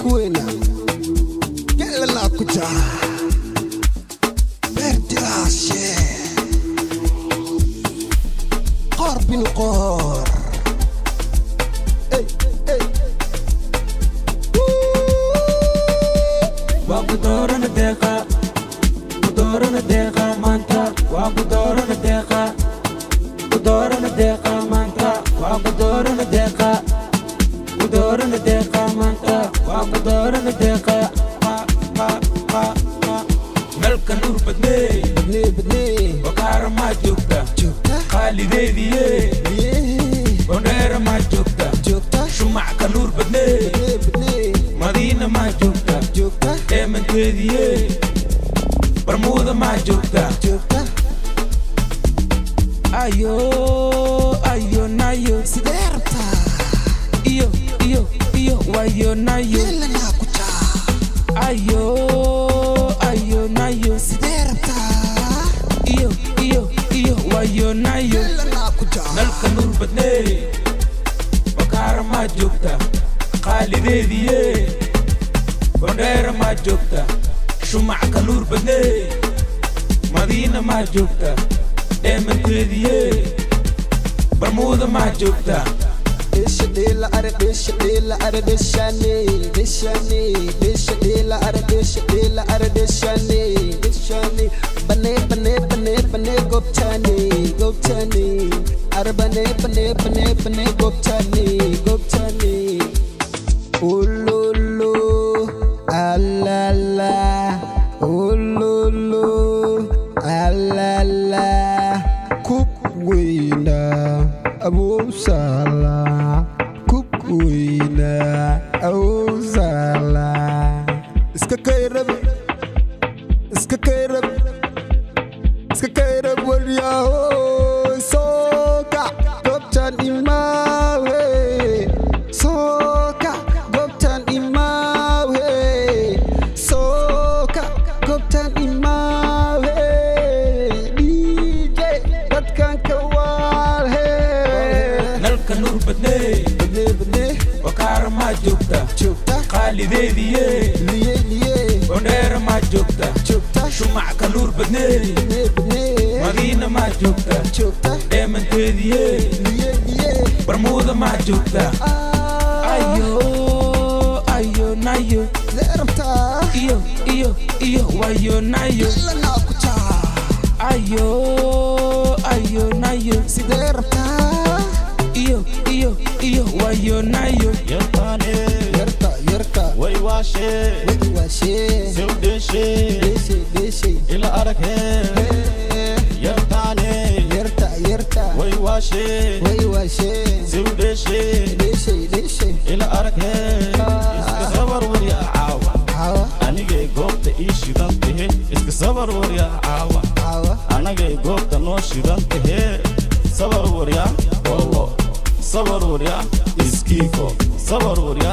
كوينة قلنا كجا بردراسي قرب نقار وقدورنا دقة قدورنا دقة مانتا وقدورنا دقة قدورنا دقة مانتا وقدورنا دقة قدورنا دقة مانتا وقدورنا دقة ملك نور بدني وكار ما جوكتا خالي ديدي ونير ما جوكتا شمع كنور بدني مدينة ما جوكتا من تدي برمودا ما جوكتا ayo nayo siderta iyo wayo nayo قلنا كجا ayo nayo siderta iyo wayo nayo قلنا كجا nalka nur badne bakar ma jogta khalideediye bondera ma jogta shumac ka nur badne madina ma jogta demanteediye barmuda ma jogta Bishadila are bishadila are bishani bishadila are bishadila are bishani bane goptani are bane goptani ululu alala ululu alala kukwina Abu Salah kukwina Abu Salah iska kayrab waliya soka goptan imawe soka goptan imawe soka goptan imawe DJ dadkan kawal nalka nur badne bakar ma jogta khalideediye bondera ma jogta shumac ka nur badne madina ma jogta demanteediye barmuda ma jogta ayo nayo iyo wayo nayo ayo nayo iyo wayo nayo يرتا وي واشي سو دشي إلى أركه يرتا وي واشي سو دشي إلى أركه صبر وريا عاوة أنا جاي قوت إيش يدنته إسك صبر وريا عاوة أنا جاي قوت نوش يدنته صبر وريا والله صبر وريا إسكيكو صبر وريا